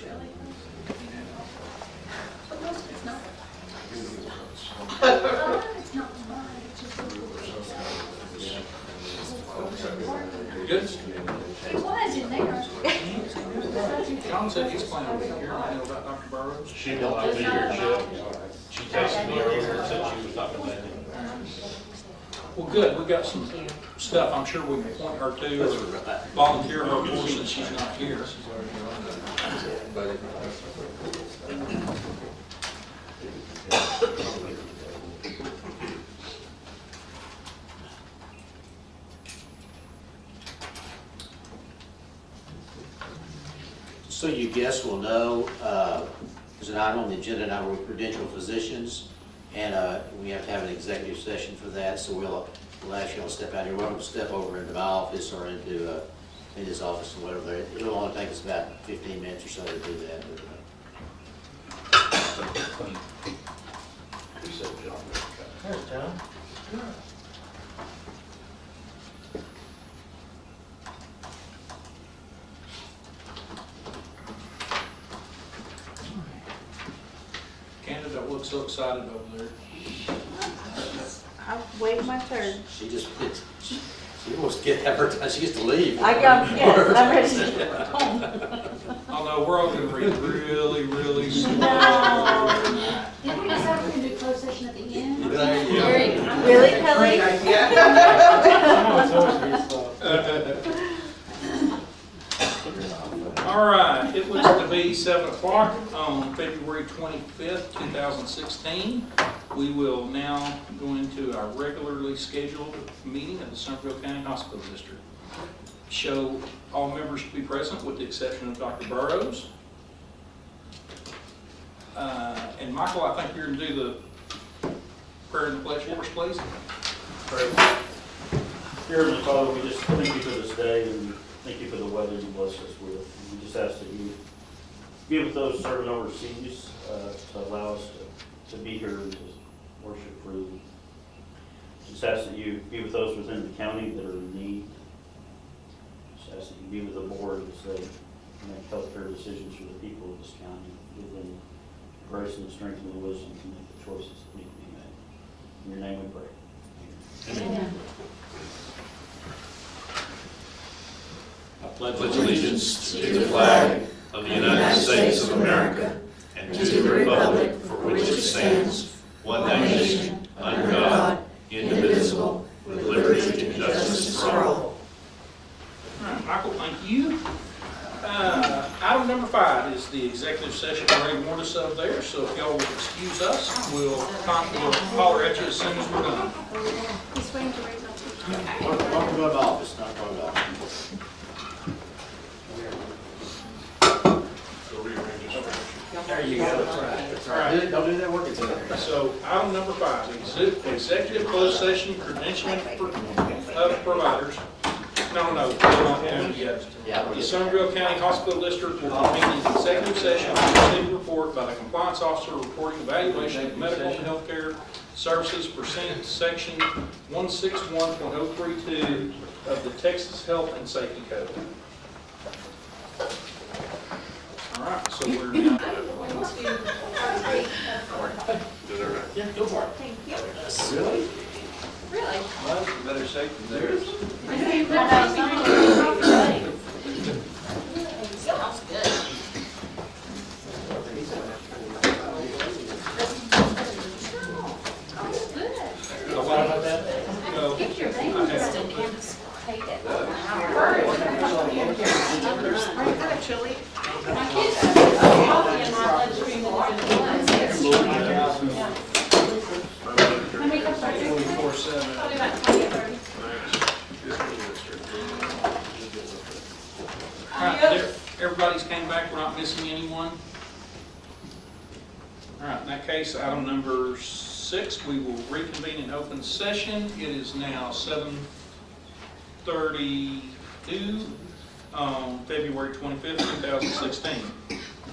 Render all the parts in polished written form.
really? But most of it's not. It's not mine, it's just Good. it was in there. John said he's planning to be here. I know about Dr. Burrows. She will not be here. She texted me earlier and said she was not going to make it. Well, good. We got some stuff I'm sure we can point her to or volunteer her for since she's not here. So you guests will know, there's an item on the agenda now with credentialed physicians, and we have to have an executive session for that, so we'll ask you all to step out here. We're going to step over into my office or into in his office or whatever. It'll only take us about 15 minutes or so to do that. He said John. There's John. Canada looks so excited over there. I'm waiting my turn. She just, she wants to have her time, she gets to leave. Yes, I'm ready to get home. Oh no, we're all going to read really, really slow. No. Didn't we decide we're gonna do closed session at the end? Really, Kelly? All right, it looks to be 7 o'clock on February 25th, 2016. We will now go into our regularly scheduled meeting of the Somervell County Hospital District. Show all members to be present with the exception of Dr. Burrows. And Michael, I think you're going to do the prayer and the pledge for us, please. Dear Heavenly Father, we just thank you for this day and thank you for the weather you bless us with. And we just ask that you be with those serving overseas to allow us to be here and to worship freely. Just ask that you be with those within the county that are in need. Just ask that you be with the board as they make healthcare decisions for the people of this county. Give them the grace and the strength and the wisdom to make the choices that need to be made. In your name we pray. Amen. I pledge allegiance to the flag of the United States of America and to the republic for which it stands, one nation, under God, indivisible, with liberty and justice for all. All right, Michael, thank you. Item number 5 is the executive session. Ray warned us of there, so if y'all will excuse us, we'll holler at you as soon as we're done. He's waiting to raise up. Welcome to the office, not going to office. There you go. That's right. Don't do that work today. So item number 5, executive closed session credentialing of providers. No, we're not doing it yet. Yeah. The Somervell County Hospital District will convene an executive session to receive a report by the compliance officer reporting evaluation of medical and healthcare services pursuant to section 161.032 of the Texas Health and Safety Code. All right, so we're now. Yeah, go for it. Thank you. Really? Really? Well, better safe than theirs. Sounds good. What about that? No. Get your baby Okay. still can't take it. Chili? My kids have coffee in my bloodstream that is in How many cups are there? 44-7. Probably about 20 or 30. All right, everybody's came back, we're not missing anyone. All right, in that case, item number 6, we will reconvene in open session. It is now 7:32 on February 25th, 2016.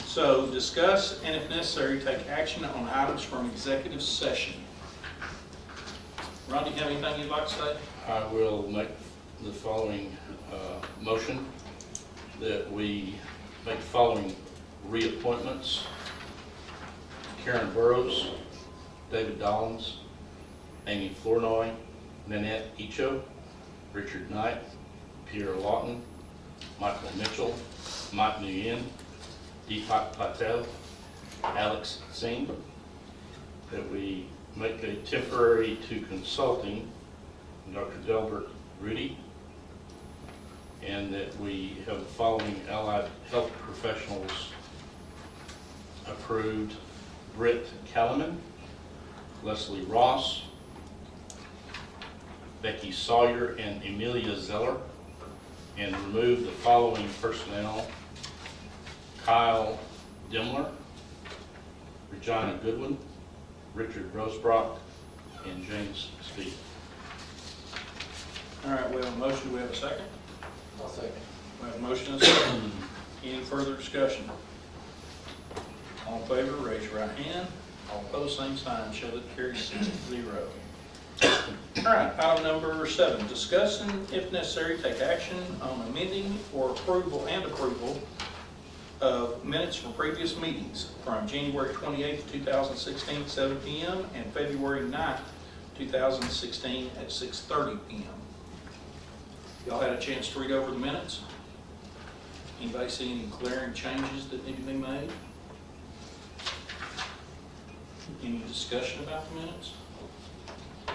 So discuss and if necessary, take action on items from executive session. Ron, do you have anything you'd like to say? I will make the following motion that we make the following reappointments. Karen Burrows, David Dollins, Amy Flournoy, Nanette Echo, Richard Knight, Pierre Lawton, Michael Mitchell, Mike Nguyen, Deepak Patel, Alex Singh, that we make a temporary to consulting Dr. Delbert Rudy, and that we have the following allied health professionals approved: Britt Kellerman, Leslie Ross, Becky Sawyer, and Amelia Zeller, and remove the following personnel: Kyle Dimler, Regina Goodwin, Richard Rosebrock, and James Speed. All right, we have a motion, do we have a second? I'll second. We have a motion and a second. Any further discussion? All in favor, raise your right hand. All opposed, same sign. Show that carries 6-0. All right, item number 7, discuss and if necessary, take action on amending or approval of minutes from previous meetings from January 28th, 2016 at 7 p.m. and February 9th, 2016 at 6:30 p.m. Y'all had a chance to read over the minutes? Anybody see any glaring changes that need to be made? Any discussion about the minutes? I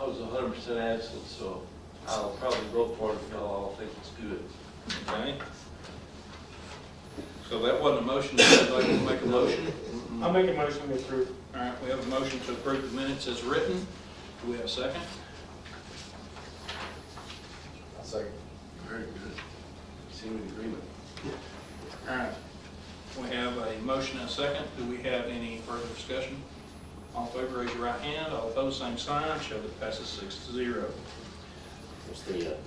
was 100% absent, so I'll probably vote for it if y'all all think it's good. Okay. So that wasn't a motion, would you like to make a motion? I'll make a motion to approve. All right, we have a motion to approve the minutes as written. Do we have a second? I'll second. Very good. Seem in agreement. All right. We have a motion and a second. Do we have any further discussion? All in favor, raise your right hand. All opposed, same sign. Show that passes 6-0. There's the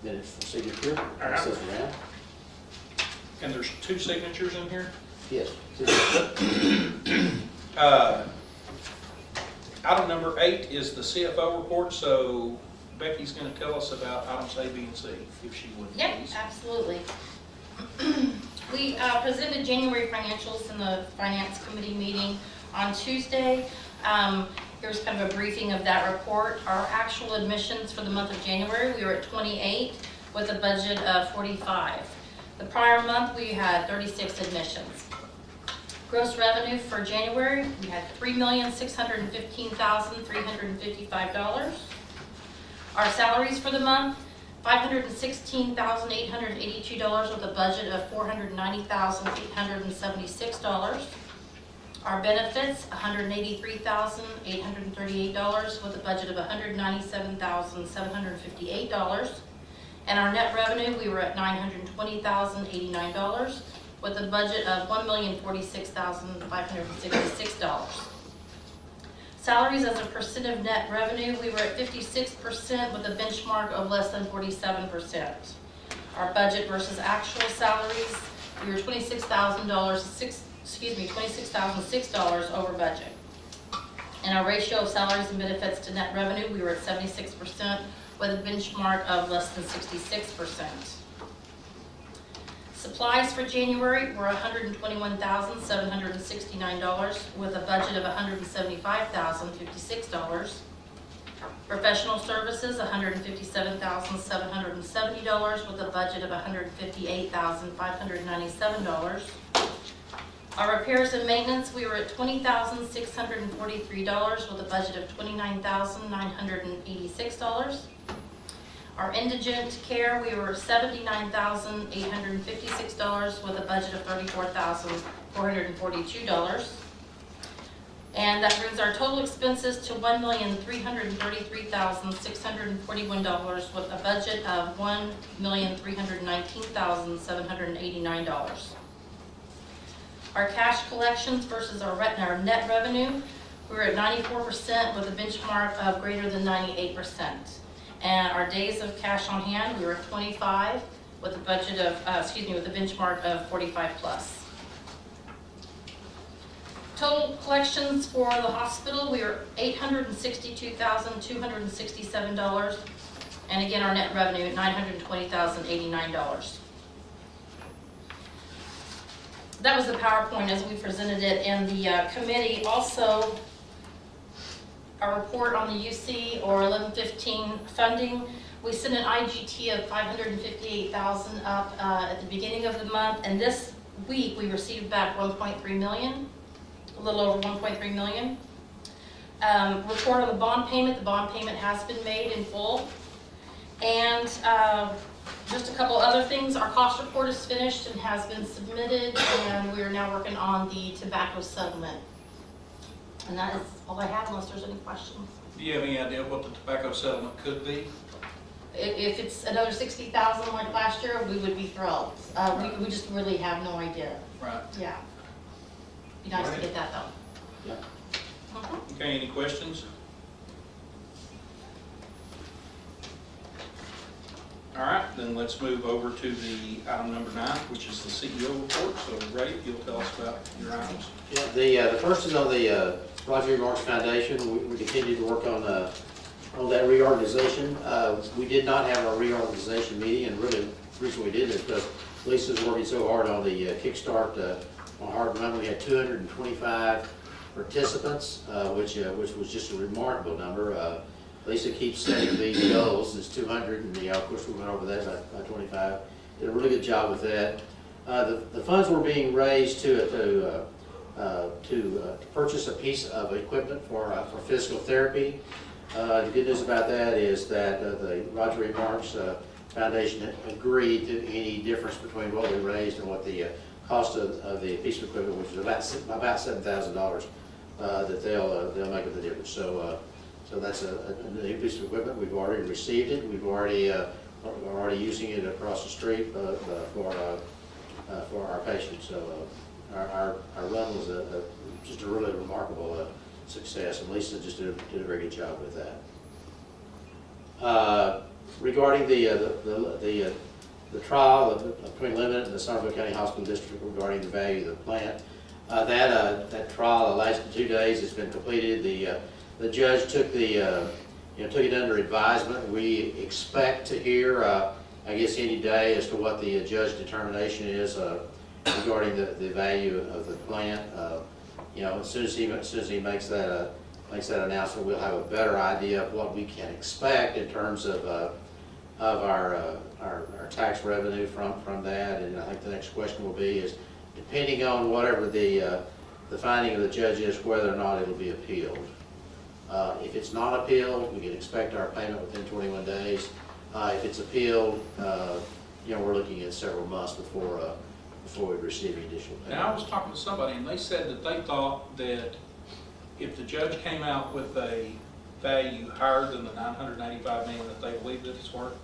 minutes for signature. All right. Says around. And there's 2 signatures in here. Yes. Item number 8 is the CFO report, so Becky's going to tell us about items A, B, and C, if she would, Yep, please. absolutely. We presented January financials in the Finance Committee meeting on Tuesday. Here's kind of a briefing of that report. Our actual admissions for the month of January, we were at 28 with a budget of 45. The prior month, we had 36 admissions. Gross revenue for January, we had $3,615,355. Our salaries for the month, $516,882 with a budget of $490,876. Our benefits, $183,838 with a budget of $197,758. And our net revenue, we were at $920,089 with a budget of $1,046,566. Salaries as a percent of net revenue, we were at 56% with a benchmark of less than 47%. Our budget versus actual salaries, we were $26,006 over budget. And our ratio of salaries and benefits to net revenue, we were at 76% with a benchmark of less than 66%. Supplies for January were $121,769 with a budget of $175,056. Professional services, $157,770 with a budget of $158,597. Our repairs and maintenance, we were at $20,643 with a budget of $29,986. Our indigent care, we were $79,856 with a budget of $34,442. And that brings our total expenses to $1,333,641 with a budget of $1,319,789. Our cash collections versus our net revenue, we were at 94% with a benchmark of greater than 98%. And our days of cash on hand, we were at 25 with a budget of, with a benchmark of 45 plus. Total collections for the hospital, we were $862,267. And again, our net revenue at $920,089. that was the PowerPoint as we presented it in the committee. Also, a report on the UC or 1115 funding. We sent an IGT of $558,000 up at the beginning of the month, and this week we received back 1.3 million, a little over 1.3 million. Report on the bond payment. The bond payment has been made in full. And just a couple other things. Our cost report is finished and has been submitted, and we are now working on the tobacco settlement. And that is all I have, unless there's any questions. Do you have any idea what the tobacco settlement could be? If it's another 60,000 like last year, we would be thrilled. We just really have no idea. Right. Yeah. Be nice to Right. get that though. Yeah. Mhm. Okay, any questions? All right, then let's move over to the item number 9, which is the CEO report. So Ray, you'll tell us about your items. Yeah, the first is on the Roger Marks Foundation. We continue to work on that reorganization. We did not have a reorganization meeting, and really the reason we did is because Lisa's working so hard on the Kickstart on Hard Run. We had 225 participants, which was just a remarkable number. Lisa keeps setting these goals. It's 200, and of course we went over that by 25. Did a really good job with that. The funds were being raised to purchase a piece of equipment for physical therapy. The good news about that is that the Roger A. Marks Foundation agreed to any difference between what we raised and what the cost of the piece of equipment, which is about $7,000, that they'll make up the difference. So that's a new piece of equipment. We've already received it. We're already using it across the street for our patients. So our run was just a really remarkable success, and Lisa just did a very good job with that. Regarding the trial between Limited and the Somervell County Hospital District regarding the value of the plant, that trial lasted 2 days. It's been completed. The judge took it under advisement. We expect to hear, I guess, any day as to what the judge's determination is regarding the value of the plant. As soon as he makes that announcement, we'll have a better idea of what we can expect in terms of our tax revenue from that. And I think the next question will be is, depending on whatever the finding of the judge is, whether or not it'll be appealed. If it's not appealed, we can expect our payment within 21 days. If it's appealed, we're looking at several months before we receive any additional payment. Now, I was talking to somebody, and they said that they thought that if the judge came out with a value higher than the $985 million that they believe that it's worth,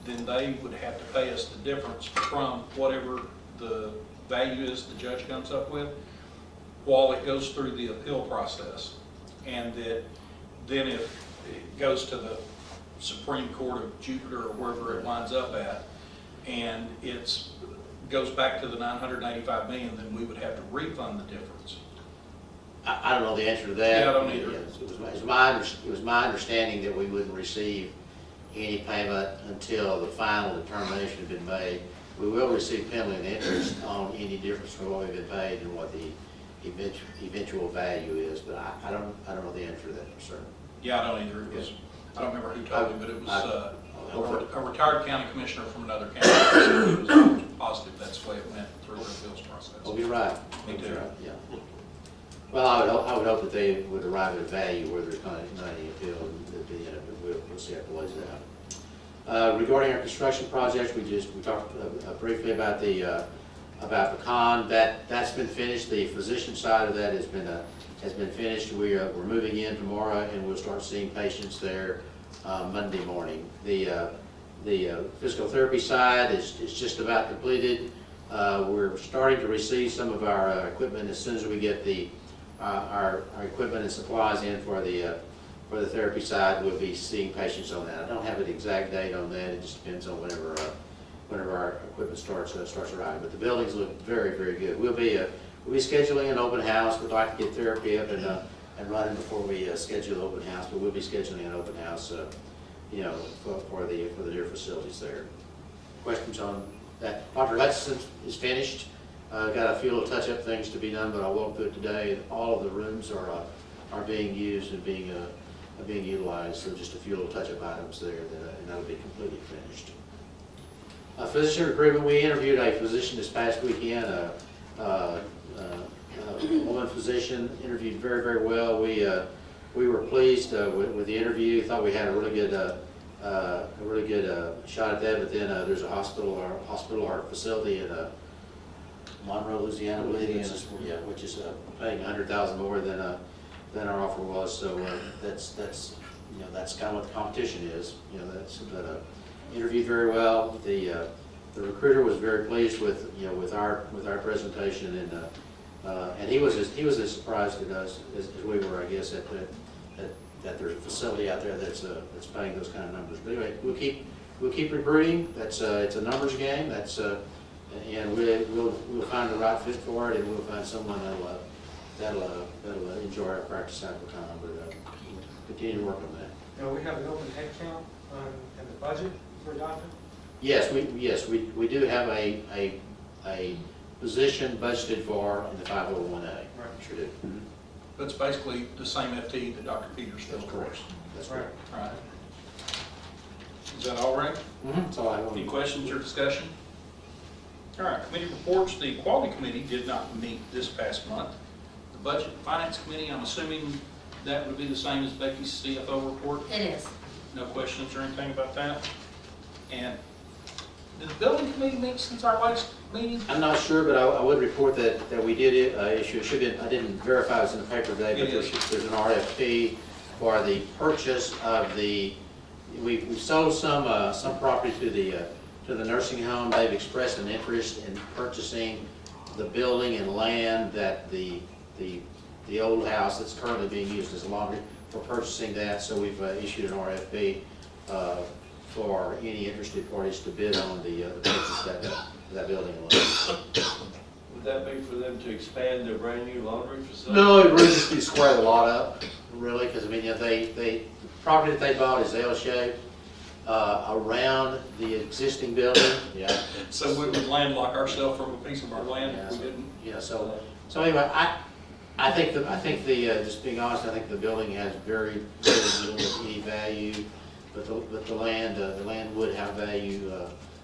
then they would have to pay us the difference from whatever the value is the judge comes up with while it goes through the appeal process. And that then if it goes to the Supreme Court of Jupiter or wherever it winds up at, and it goes back to the $985 million, then we would have to refund the difference. I don't know the answer to that. Yeah, I don't either. It was my understanding that we wouldn't receive any payment until the final determination had been made. We will receive penalty and interest on any difference from what we've been paid and what the eventual value is, but I don't know the answer to that for certain. Yeah, I don't either. It was, I don't remember who told me, but it was a retired county commissioner from another county. So he was positive that's the way it went through the appeals process. Oh, you're right. Me too. You're right, yeah. Well, I would hope that they would arrive at a value where there's not any appeal, and we'll see how it plays out. Regarding our construction projects, we talked briefly about the Pecan. That's been finished. The physician side of that has been finished. We're moving in tomorrow, and we'll start seeing patients there Monday morning. The physical therapy side is just about completed. We're starting to receive some of our equipment as soon as we get our equipment and supplies in for the therapy side. We'll be seeing patients on that. I don't have an exact date on that. It just depends on whenever our equipment starts arriving. But the buildings look very, very good. We'll be scheduling an open house. We'd like to get therapy up and running before we schedule the open house. But we'll be scheduling an open house, for the new facilities there. Questions on that? Dr. Lexington is finished. Got a few little touch-up things to be done, but I walked through it today, and all of the rooms are being used and being utilized, so just a few little touch-up items there, and that'll be completely finished. Physician recruitment, we interviewed a physician this past weekend, a woman physician, interviewed very, very well. We were pleased with the interview, thought we had a really good shot at that, but then there's a hospital or facility in Monroe, Louisiana, I believe, which is paying $100,000 more than our offer was. So that's kind of what the competition is. But interviewed very well. The recruiter was very pleased with our presentation, and he was as surprised at us as we were, I guess, that there's a facility out there that's paying those kind of numbers. But anyway, we'll keep recruiting. It's a numbers game. And we'll find the right fit for it, and we'll find someone that'll enjoy our practice cycle time. But we'll continue to work on that. Now, we have an open head count in the budget for a doctor? Yes, we do have a position budgeted for in the 501A. Right. Sure do. But it's basically the same FTE that Dr. Peters fills for us. That's Right. correct. Right. Is that all right? That's all I Any want. questions or discussion? All right, committee reports. The Quality Committee did not meet this past month. The Budget and Finance Committee, I'm assuming that would be the same as Becky's CFO report? It is. No questions or anything about that? And did the Building Committee meet since our last meeting? I'm not sure, but I would report that we did issue, I didn't verify it was in the paper today, but It is. there's an RFP for the purchase of we sold some property to the nursing home. They've expressed an interest in purchasing the building and land that the old house that's currently being used as laundry, for purchasing that. So we've issued an RFP for any interested parties to bid on the purchase of that building and land. Would that be for them to expand their brand new laundry facility? No, it really just be to square the lot up, really, because I mean, the property that they bought is L-shaped around the existing building. Yeah. So we would landlock ourselves from a piece of our land Yeah, if we didn't? Yeah. So anyway, I think just being honest, I think the building has very little any value, but the land would have value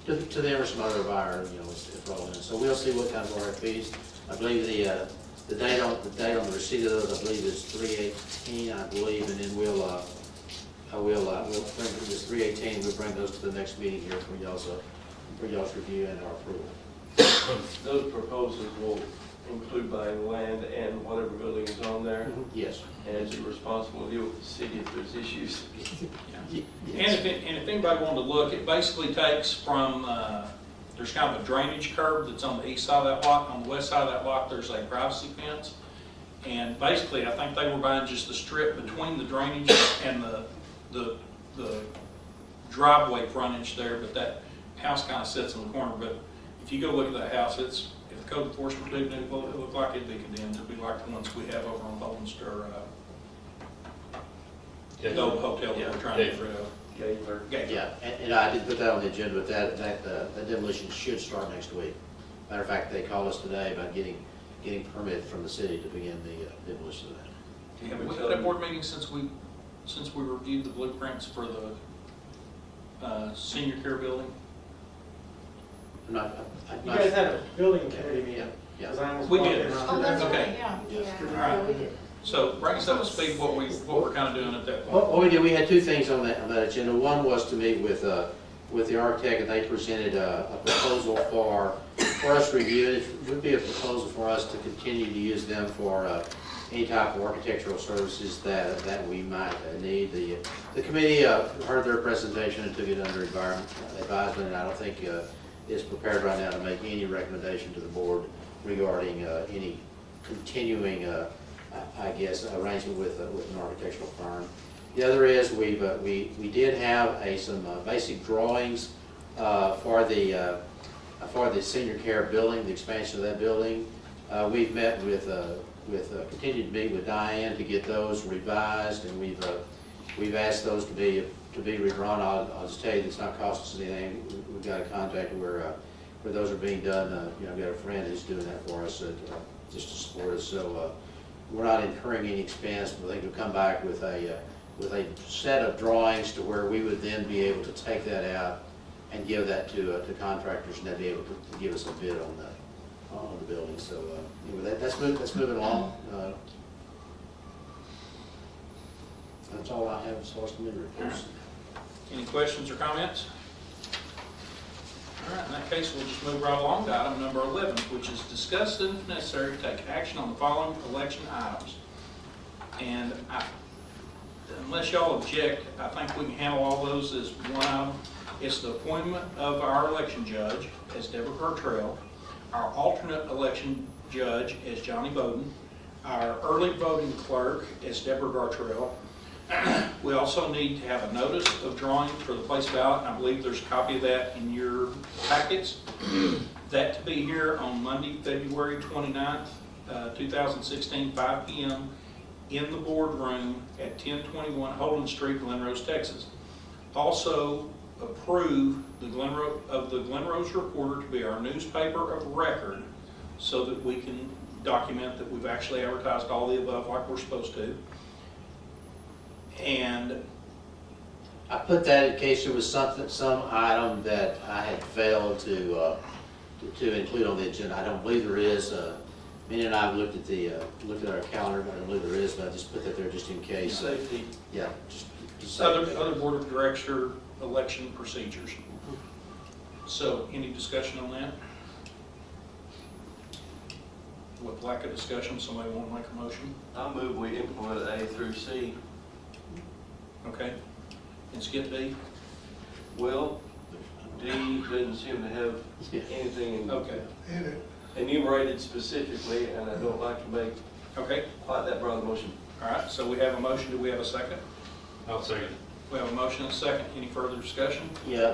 to them or some other buyer, if relevant. So we'll see what kind of RFPs. I believe the date on the receipt of those, I believe, is 3/18, I believe, and then we'll bring this 3/18. We'll bring those to the next meeting here for y'all's review and our approval. Those proposals will include buying land and whatever building is on there, Yes. and you're responsible to deal with the city if there's issues. And if anybody wanted to look, it basically takes from, there's kind of a drainage curb that's on the east side of that lot. On the west side of that lot, there's a privacy fence. And basically, I think they were buying just the strip between the drainage and the driveway frontage there, but that house kind of sits in the corner. But if you go look at that house, if the code enforcement do it look like it'd be condemned. It'd be like the ones we have over on Boldenster, the old hotel that we're trying to get rid of. Gaylord. Yeah, and I did put that on the agenda, but that demolition should start next week. Matter of fact, they called us today about getting permit from the city to begin the demolition of that. Have we had a board meeting since we reviewed the blueprints for the senior care building? I'm not. You guys had a building committee meeting. Yeah. 'Cause I almost We walked did. in on Oh, that's it. Okay. right, yeah. Yeah, we did. So bring us up to speed what we're kind of doing at that point. What we did, we had two things on that agenda. One was to meet with the architect, and they presented a proposal for us to review. It would be a proposal for us to continue to use them for any type of architectural services that we might need. The committee heard their presentation and took it under advisement, and I don't think is prepared right now to make any recommendation to the board regarding any continuing arrangement with an architectural firm. The other is we did have some basic drawings for the senior care building, the expansion of that building. We've met continued to meet with Diane to get those revised, and we've asked those to be redrawn. I'll just tell you, it's not costing us anything. We've got a contractor where those are being done. You know, I've got a friend who's doing that for us, just to support us. So we're not incurring any expense, but they could come back with a set of drawings to where we would then be able to take that out and give that to contractors, and they'd be able to give us a bid on the building. So anyway, that's moving along. That's all I have as far as committee reports. Any questions or comments? All right, in that case, we'll just move right along to item number 11, which is discuss and if necessary to take action on the following election items. And unless y'all object, I think we can handle all those as one item. It's the appointment of our election judge as Deborah Gartrell, our alternate election judge as Johnny Bowden, our early voting clerk as Deborah Gartrell. We also need to have a notice of drawing for the place ballot, and I believe there's a copy of that in your packets. That to be here on Monday, February 29th, 2016, 5 p.m. in the boardroom at 1021 Holden Street, Glen Rose, Texas. Also approve the Glen Rose Reporter to be our newspaper of record so that we can document that we've actually advertised all the above like we're supposed to. And I put that in case there was some item that I had failed to include on the agenda. I don't believe there is. Minnie and I have looked at our calendar, but I don't believe there is, but I just put that there just in case. Safety. Yeah, just other board of director election procedures. So any discussion on that? With lack of discussion, somebody want to make a motion? I move we implement A through C. Okay. And skip D? Well, D doesn't seem to have anything Okay. enumerated specifically, and I don't like to make Okay. quite that broad a motion. All right. So we have a motion. Do we have a second? I'll second. We have a motion and a second. Any further discussion? Yeah,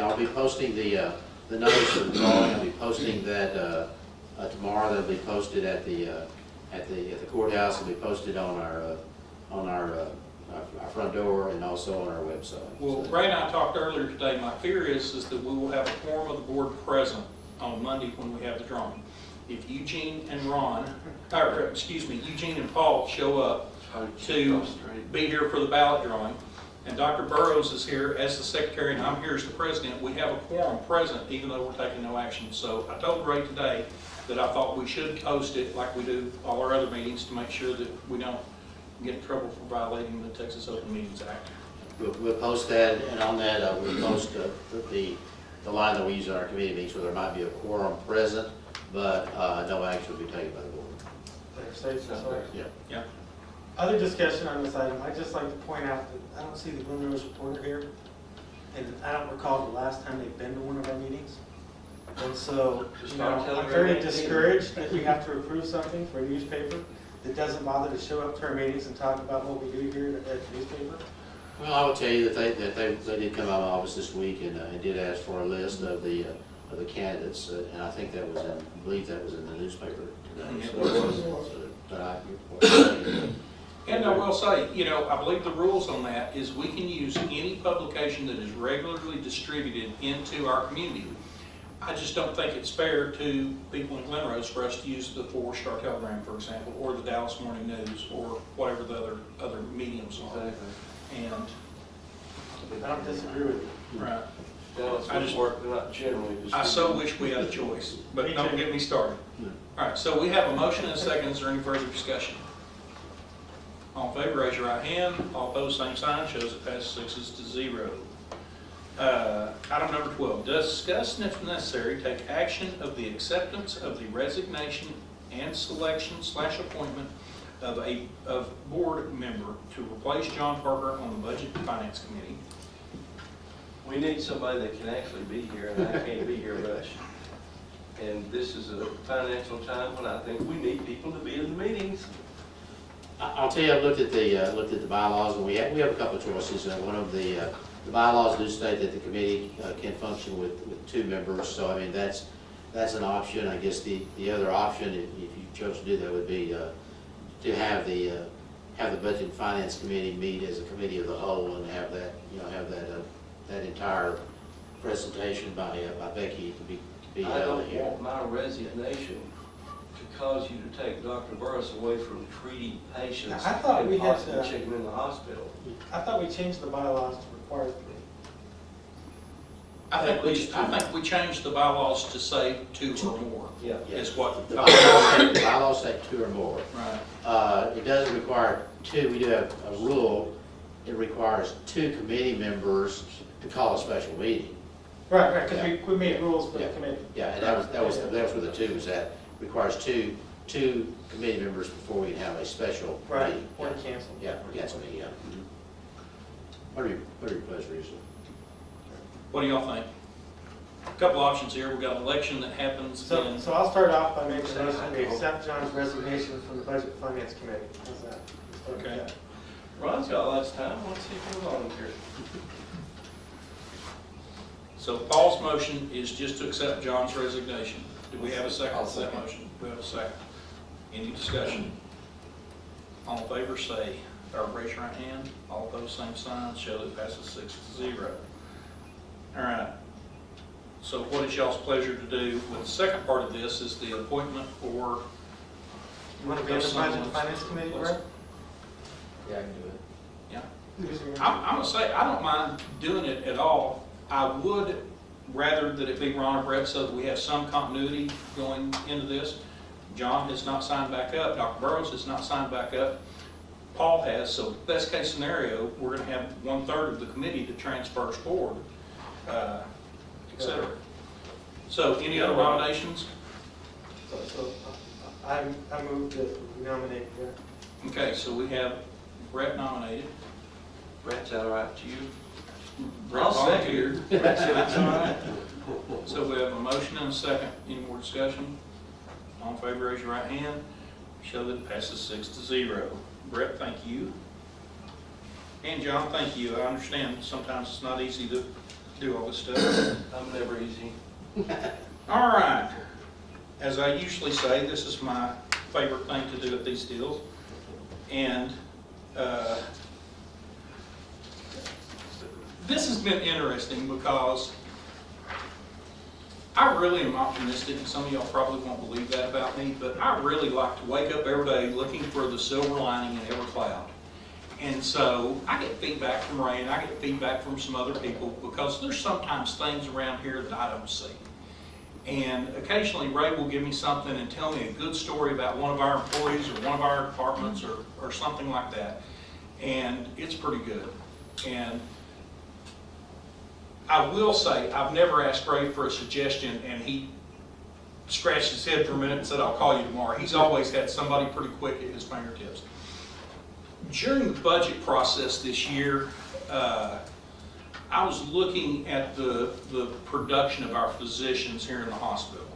I'll be posting the notice of the drawing. I'll be posting that tomorrow. That'll be posted at the courthouse. It'll be posted on our front door and also on our website. Well, Ray and I talked earlier today. My fear is that we will have a quorum of the board present on Monday when we have the drawing. If Eugene and Eugene and Paul show up to be here for the ballot drawing, and Dr. Burrows is here as the secretary and I'm here as the president, we have a quorum present even though we're taking no action. So I told Ray today that I thought we should post it like we do all our other meetings to make sure that we don't get in trouble for violating the Texas Open Meetings Act. We'll post that, and on that we'll post the line that we use in our committee meetings where there might be a quorum present, but no action will be taken by the board. Yeah. Other discussion on this item, I'd just like to point out that I don't see the Glen Rose Reporter here, and I don't recall the last time they've been to one of our meetings. And so, I'm very discouraged that we have to approve something for a newspaper that doesn't bother to show up to our meetings and talk about what we do here at the newspaper. Well, I will tell you that they did come out of my office this week and did ask for a list of the candidates, and I think that was I believe that was in the newspaper today. And I will say, I believe the rules on that is we can use any publication that is regularly distributed into our community. I just don't think it's fair to people in Glen Rose for us to use the 4-Star Telegram, for example, or the Dallas Morning News, or whatever the other mediums are. And I don't disagree with you. right, Dallas I just- work, they're not generally. I so wish we had a choice, but don't get me started. All right, so we have a motion and a second. Is there any further discussion? All in favor, raise your right hand. All opposed, same sign. Shows it passes 6-0. Item number 12, discuss and if necessary, take action of the acceptance of the resignation and selection/appointment of board member to replace John Parker on the Budget and Finance Committee. We need somebody that can actually be here, and I can't be here much. And this is a financial time when I think we need people to be in the meetings. I'll tell you, I've looked at the bylaws, and we have a couple of choices. One of the bylaws do state that the committee can function with 2 members, so I mean that's an option. I guess the other option, if you chose to do that, would be to have the Budget and Finance Committee meet as a committee of the whole and have that entire presentation by Becky to be I held don't here. want my resignation to cause you to take Dr. Burris away from treating patients I thought we and had, possibly checking in the hospital. I thought we changed the bylaws to require 3. I think we changed the bylaws to say 2 or more, Yeah. is what. The bylaws say 2 or more. Right. It doesn't require 2, we do have a rule, it requires 2 committee members to call a special meeting. Right, because we made rules for the Yeah. committee. Yeah, and that was where the 2 was at. Requires two committee members before we can have a special Right, meeting. or to cancel. Yeah, cancel meeting, yeah. What are your pleasure, Lisa? What do y'all think? A couple options here. We've got an election that happens in. So I'll start off by making a motion to accept John's resignation from the Budget and Finance Committee. How's that? Start with Okay. that. Ron's got lots of time, let's see if he'll volunteer. So Paul's motion is just to accept John's resignation. Do we have a second I'll to that second. motion? We have a second. Any discussion? All in favor say, or raise your right hand. All opposed, same sign. Show that it passes 6-0. All right. So what is y'all's pleasure to do with the second part of this is the appointment for. You want to be on the Budget and Finance Committee, Brett? Yeah, I can do it. Yeah. I'm gonna say, I don't mind doing it at all. I would rather that it be Ron or Brett so that we have some continuity going into this. John has not signed back up, Dr. Burrows has not signed back up, Paul has, so best case scenario, we're gonna have 1/3 of the committee that transfers forward, et cetera. So any other nominations? So I move that we nominate Brett. Okay, so we have Brett nominated. Brett's all right to you? Brett I'll second volunteered. Brett said it's all right. So we have a motion and a second. Any more discussion? All in favor, raise your right hand. Show that it passes 6-0. Brett, thank you. And John, thank you. I understand sometimes it's not easy to do all this stuff. I'm never easy. All right. As I usually say, this is my favorite thing to do at these deals. And this has been interesting because I really am optimistic, and some of y'all probably won't believe that about me, but I really like to wake up every day looking for the silver lining in every cloud. And so I get feedback from Ray, and I get feedback from some other people because there's sometimes things around here that I don't see. And occasionally Ray will give me something and tell me a good story about one of our employees or one of our departments or something like that. And it's pretty good. And I will say, I've never asked Ray for a suggestion and he scratched his head for a minute and said, I'll call you tomorrow. He's always had somebody pretty quick at his fingertips. During the budget process this year, I was looking at the production of our physicians here in the hospital.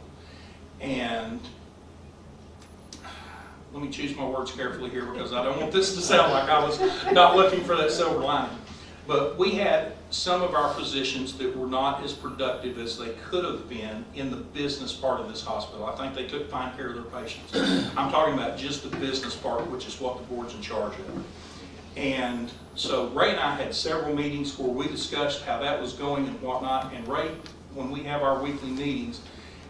And let me choose my words carefully here because I don't want this to sound like I was not looking for that silver lining. But we had some of our physicians that were not as productive as they could have been in the business part of this hospital. I think they took fine care of their patients. I'm talking about just the business part, which is what the board's in charge of. And so Ray and I had several meetings where we discussed how that was going and whatnot. And Ray, when we have our weekly meetings,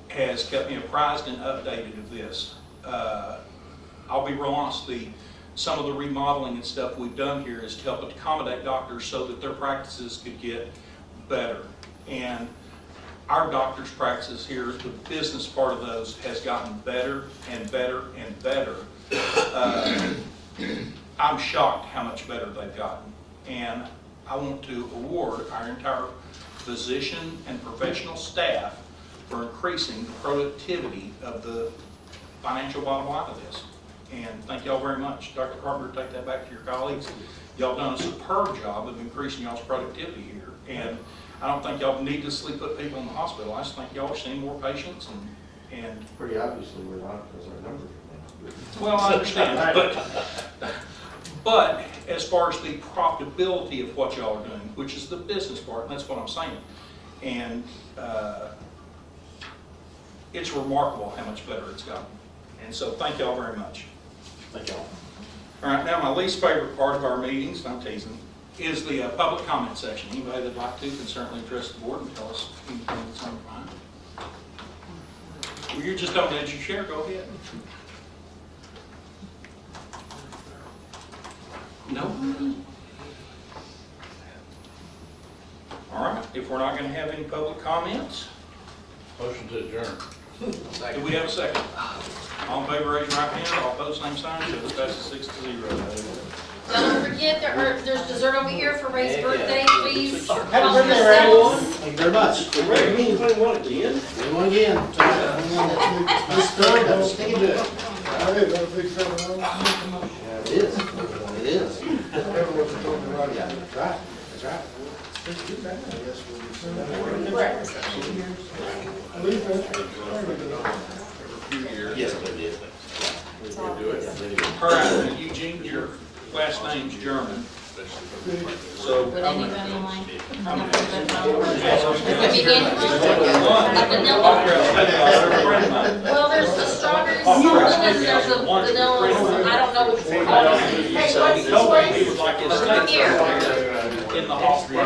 has kept me apprised and updated of this. I'll be real honest, some of the remodeling and stuff we've done here is to help accommodate doctors so that their practices could get better. And our doctors' practices here, the business part of those has gotten better and better and better. I'm shocked how much better they've gotten. And I want to award our entire physician and professional staff for increasing the productivity of the financial bottom line of this. And thank y'all very much. Dr. Carpenter, take that back to your colleagues. Y'all done a superb job of increasing y'all's productivity here. And I don't think y'all needlessly put people in the hospital. I just think y'all are seeing more patients and Pretty obviously we're not because our numbers are down. well, I understand, but as far as the profitability of what y'all are doing, which is the business part, and that's what I'm saying. And it's remarkable how much better it's gotten. And so thank y'all very much. Thank y'all. All right, now my least favorite part of our meetings, I'm teasing, is the public comment section. Anybody that'd like to can certainly address the board and tell us anything that's on your mind. Well, you're just on the edge of your chair, go ahead. No? All right, if we're not going to have any public comments, Motion to adjourn. do we have a second? All in favor, raise your right hand. All opposed, same sign. So it passes 6-0. Don't forget, there's dessert over here for Ray's Yeah. birthday, please. Happy Help birthday, Ray. yourselves. Thank you very much. Ray, you ain't one again? Anyone again? Let's go, let's take it. I did, that was big 7-0. Yeah, it is. It is. Everyone's talking about it. Yeah, that's right. That's right. At least that's. Yes, they did. All right, Eugene, your last name's German. So, Would anybody mind? I'm Begin? Vanilla? Well, there's the strawberry salted and there's the vanilla, I don't know which one. Hey, what's He told me he this would like his one? steak Here. in the hospital.